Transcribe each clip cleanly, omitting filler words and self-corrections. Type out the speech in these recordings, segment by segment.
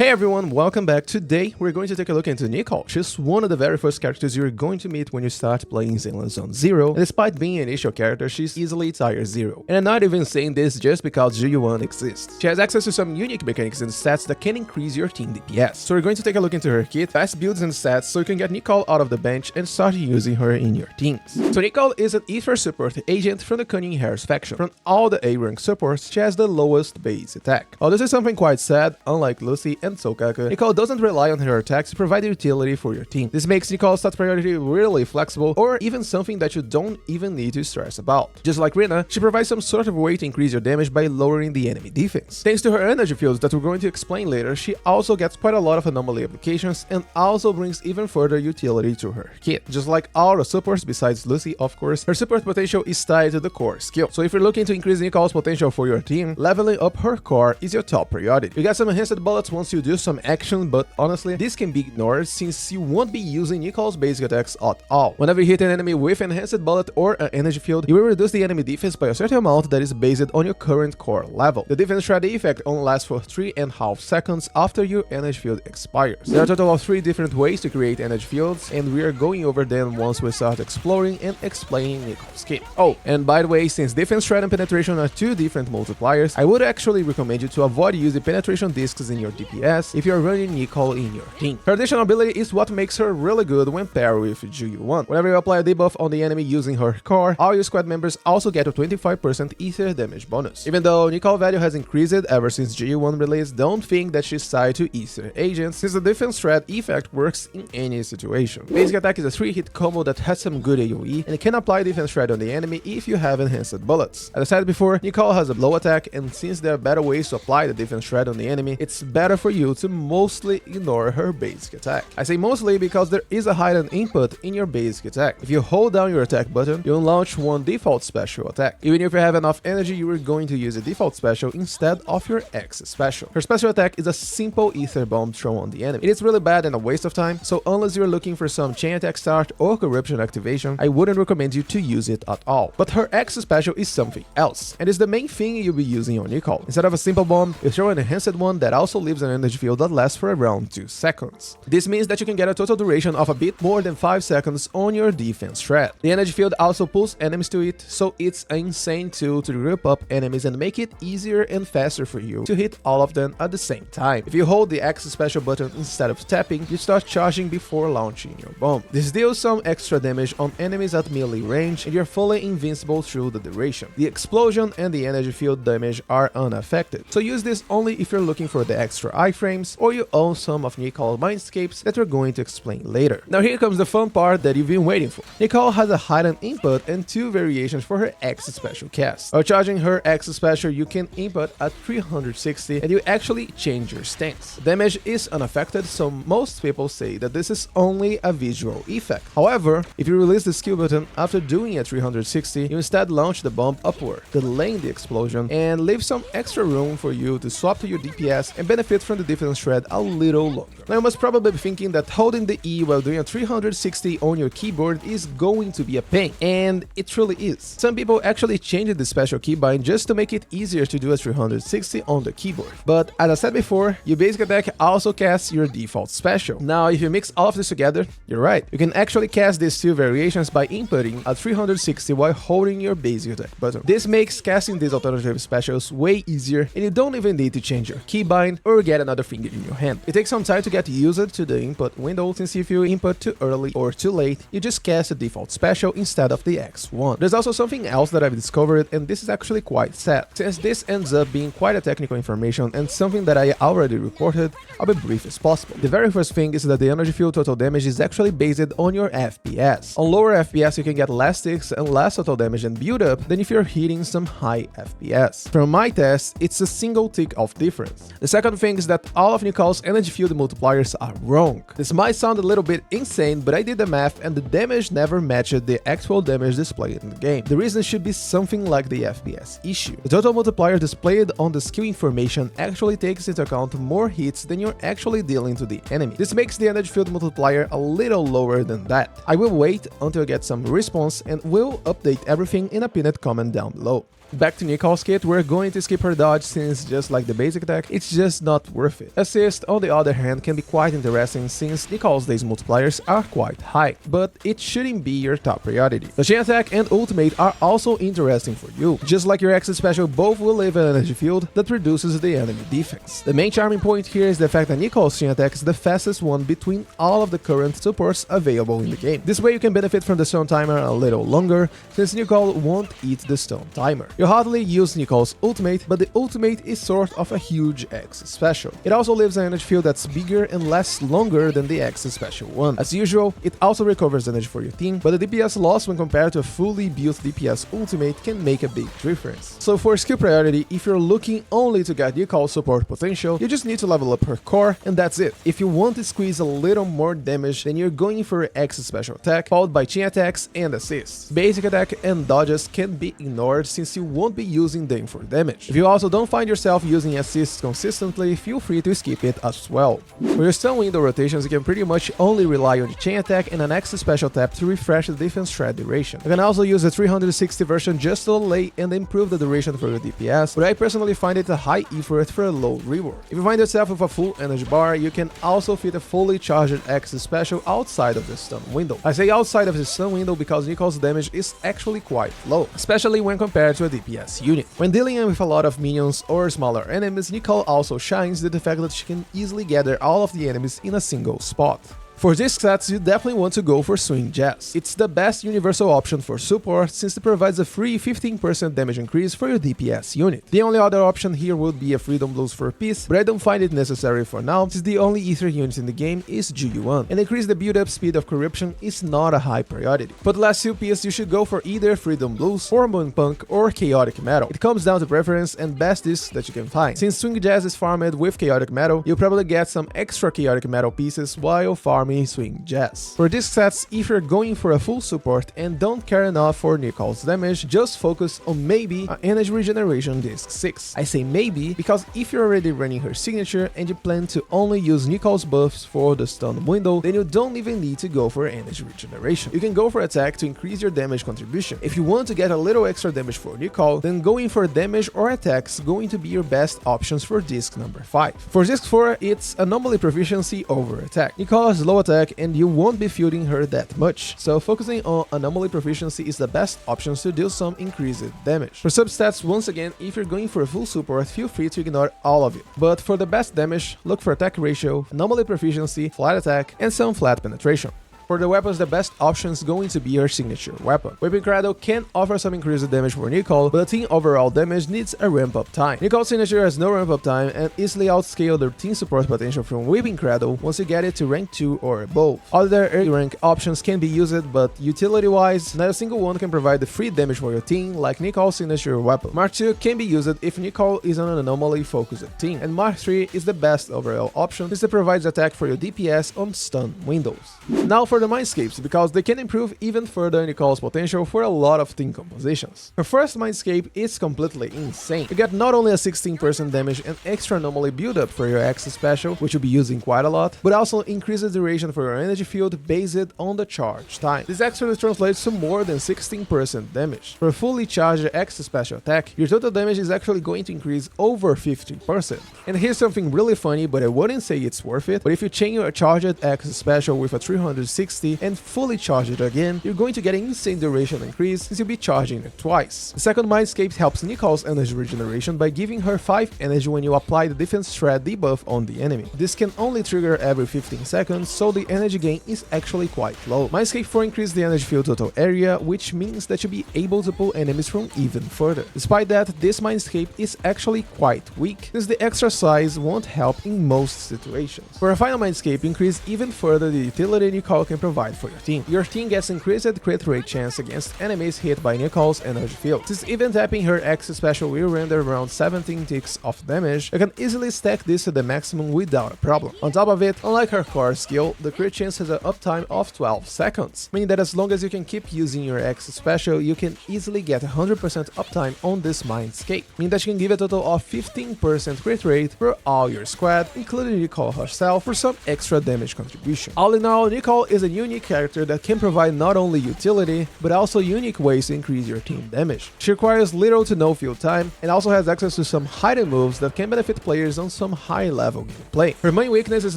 Hey everyone, welcome back. Today we're going to take a look into Nicole. She's one of the very first characters you're going to meet when you start playing Zenless Zone Zero, and despite being an initial character, she's easily tier 0. And I'm not even saying this just because GU1 exists. She has access to some unique mechanics and stats that can increase your team DPS. So we're going to take a look into her kit, fast builds and stats so you can get Nicole out of the bench and start using her in your teams. So Nicole is an Ether support agent from the Cunning Hairs faction. From all the A-rank supports, she has the lowest base attack. Oh, this is something quite sad. Unlike Lucy and Sokaku, Nicole doesn't rely on her attacks to provide utility for your team. This makes Nicole's stat priority really flexible, or even something that you don't even need to stress about. Just like Rina, she provides some sort of way to increase your damage by lowering the enemy defense. Thanks to her energy fields that we're going to explain later, she also gets quite a lot of anomaly applications and also brings even further utility to her kit. Just like all the supports besides Lucy, of course, her support potential is tied to the core skill. So if you're looking to increase Nicole's potential for your team, leveling up her core is your top priority. You got some enhanced bullets once you do some action, but honestly, this can be ignored since you won't be using Nicole's basic attacks at all. Whenever you hit an enemy with an enhanced bullet or an energy field, you will reduce the enemy defense by a certain amount that is based on your current core level. The defense shred effect only lasts for 3.5 seconds after your energy field expires. There are a total of 3 different ways to create energy fields, and we are going over them once we start exploring and explaining Nicole's kit. Oh, and by the way, since defense shred and penetration are 2 different multipliers, I would actually recommend you to avoid using penetration discs in your DPS if you're running Nicole in your team. Her additional ability is what makes her really good when paired with GU1. Whenever you apply a debuff on the enemy using her core, all your squad members also get a 25% ether damage bonus. Even though Nicole value has increased ever since GU1 release, don't think that she's tied to ether agents, since the defense threat effect works in any situation. Basic attack is a 3-hit combo that has some good AoE, and it can apply defense threat on the enemy if you have enhanced bullets. As I said before, Nicole has a low attack, and since there are better ways to apply the defense threat on the enemy, it's better for you to mostly ignore her basic attack. I say mostly because there is a hidden input in your basic attack. If you hold down your attack button, you'll launch one default special attack. Even if you have enough energy, you are going to use a default special instead of your X special. Her special attack is a simple ether bomb thrown on the enemy. It is really bad and a waste of time, so unless you're looking for some chain attack start or corruption activation, I wouldn't recommend you to use it at all. But her X special is something else, and it's the main thing you'll be using on Nicole. Instead of a simple bomb, you throw an enhanced one that also leaves an energy field that lasts for around 2 seconds. This means that you can get a total duration of a bit more than 5 seconds on your defense threat. The energy field also pulls enemies to it, so it's an insane tool to group up enemies and make it easier and faster for you to hit all of them at the same time. If you hold the X special button instead of tapping, you start charging before launching your bomb. This deals some extra damage on enemies at melee range, and you're fully invincible through the duration. The explosion and the energy field damage are unaffected, so use this only if you're looking for the extra iframes or you own some of Nicole's Mindscapes that we're going to explain later. Now here comes the fun part that you've been waiting for. Nicole has a hidden input and 2 variations for her X special cast. While charging her X special, you can input at 360 and you actually change your stance. Damage is unaffected, so most people say that this is only a visual effect. However, if you release the skill button after doing a 360, you instead launch the bomb upward, delaying the explosion and leave some extra room for you to swap to your DPS and benefit from the defense shred a little longer. Now you must probably be thinking that holding the E while doing a 360 on your keyboard is going to be a pain, and it truly is. Some people actually changed the special keybind just to make it easier to do a 360 on the keyboard. But as I said before, your basic attack also casts your default special. Now if you mix all of this together, you're right. You can actually cast these 2 variations by inputting a 360 while holding your basic attack button. This makes casting these alternative specials way easier, and you don't even need to change your keybind or get another finger in your hand. It takes some time to get used to the input window, since if you input too early or too late, you just cast a default special instead of the X1. There's also something else that I've discovered, and this is actually quite sad. Since this ends up being quite a technical information and something that I already reported, I'll be brief as possible. The very first thing is that the energy field total damage is actually based on your FPS. On lower FPS, you can get less ticks and less total damage and build up than if you're hitting some high FPS. From my test, it's a single tick of difference. The second thing is that all of Nicole's energy field multipliers are wrong. This might sound a little bit insane, but I did the math and the damage never matched the actual damage displayed in the game. The reason should be something like the FPS issue. The total multiplier displayed on the skill information actually takes into account more hits than you're actually dealing to the enemy. This makes the energy field multiplier a little lower than that. I will wait until I get some response and will update everything in a pinned comment down below. Back to Nicole's kit, we're going to skip her dodge since just like the basic attack, it's just not worth it. Assist, on the other hand, can be quite interesting since Nicole's days multipliers are quite high, but it shouldn't be your top priority. The chain attack and ultimate are also interesting for you. Just like your X special, both will leave an energy field that reduces the enemy defense. The main charming point here is the fact that Nicole's chain attack is the fastest one between all of the current supports available in the game. This way you can benefit from the stun timer a little longer, since Nicole won't eat the stun timer. You hardly use Nicole's ultimate, but the ultimate is sort of a huge X special. It also leaves an energy field that's bigger and lasts longer than the X special one. As usual, it also recovers energy for your team, but the DPS loss when compared to a fully built DPS ultimate can make a big difference. So for skill priority, if you're looking only to get Nicole's support potential, you just need to level up her core, and that's it. If you want to squeeze a little more damage, then you're going for X special attack, followed by chain attacks and assists. Basic attack and dodges can be ignored since you won't be using them for damage. If you also don't find yourself using assists consistently, feel free to skip it as well. For your stun window rotations, you can pretty much only rely on the chain attack and an X special tap to refresh the defense thread duration. You can also use the 360 version just to delay and improve the duration for your DPS, but I personally find it a high effort for a low reward. If you find yourself with a full energy bar, you can also fit a fully charged X special outside of the stun window. I say outside of the stun window because Nicole's damage is actually quite low, especially when compared to a DPS unit. When dealing with a lot of minions or smaller enemies, Nicole also shines due to the fact that she can easily gather all of the enemies in a single spot. For these stats, you definitely want to go for Swing Jazz. It's the best universal option for support since it provides a free 15% damage increase for your DPS unit. The only other option here would be a Freedom Blues for Peace, but I don't find it necessary for now since the only Ether unit in the game is GU1, and increase the build-up speed of Corruption is not a high priority. For the last 2 pieces, you should go for either Freedom Blues, Hormone Punk, or Chaotic Metal. It comes down to preference and best discs that you can find. Since Swing Jazz is farmed with Chaotic Metal, you'll probably get some extra Chaotic Metal pieces while farming Swing Jazz. For disc sets, if you're going for a full support and don't care enough for Nicole's damage, just focus on maybe an Energy Regeneration Disc 6. I say maybe because if you're already running her signature and you plan to only use Nicole's buffs for the stun window, then you don't even need to go for Energy Regeneration. You can go for attack to increase your damage contribution. If you want to get a little extra damage for Nicole, then going for damage or attacks going to be your best options for disc number 5. For disc 4, it's Anomaly Proficiency over attack. Nicole has low attack and you won't be fielding her that much, so focusing on Anomaly Proficiency is the best option to deal some increased damage. For substats, once again, if you're going for a full support, feel free to ignore all of it, but for the best damage, look for attack ratio, Anomaly Proficiency, flat attack, and some flat penetration. For the weapons, the best option is going to be her signature weapon. Whipping Cradle can offer some increased damage for Nicole, but the team overall damage needs a ramp-up time. Nicole's signature has no ramp-up time and easily outscale the team support potential from Whipping Cradle once you get it to rank 2 or above. Other early rank options can be used, but utility-wise, not a single one can provide the free damage for your team like Nicole's signature weapon. Mark 2 can be used if Nicole is on an anomaly-focused team, and Mark 3 is the best overall option since it provides attack for your DPS on stun windows. Now for the Mindscapes, because they can improve even further Nicole's potential for a lot of team compositions. Her first Mindscape is completely insane. You get not only a 16% damage and extra anomaly build-up for your X special, which you'll be using quite a lot, but also increases duration for your energy field based on the charge time. This actually translates to more than 16% damage. For a fully charged X special attack, your total damage is actually going to increase over 50%. And here's something really funny, but I wouldn't say it's worth it, but if you chain your charged X special with a 360 and fully charge it again, you're going to get an insane duration increase since you'll be charging it twice. The second Mindscape helps Nicole's energy regeneration by giving her 5 energy when you apply the defense thread debuff on the enemy. This can only trigger every 15 seconds, so the energy gain is actually quite low. Mindscape 4 increases the energy field total area, which means that you'll be able to pull enemies from even further. Despite that, this Mindscape is actually quite weak, since the extra size won't help in most situations. For a final Mindscape, increase even further the utility Nicole can provide for your team. Your team gets increased crit rate chance against enemies hit by Nicole's energy field. Since even tapping her X special will render around 17 ticks of damage, you can easily stack this to the maximum without a problem. On top of it, unlike her core skill, the crit chance has an uptime of 12 seconds, meaning that as long as you can keep using your X special, you can easily get 100% uptime on this Mindscape, meaning that you can give a total of 15% crit rate for all your squad, including Nicole herself, for some extra damage contribution. All in all, Nicole is a unique character that can provide not only utility, but also unique ways to increase your team damage. She requires little to no field time, and also has access to some hidden moves that can benefit players on some high-level gameplay. Her main weakness is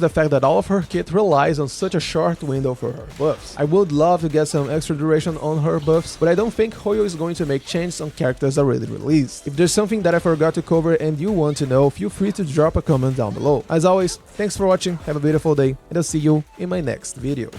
the fact that all of her kit relies on such a short window for her buffs. I would love to get some extra duration on her buffs, but I don't think Hoyo is going to make changes on characters already released. If there's something that I forgot to cover and you want to know, feel free to drop a comment down below. As always, thanks for watching, have a beautiful day, and I'll see you in my next video.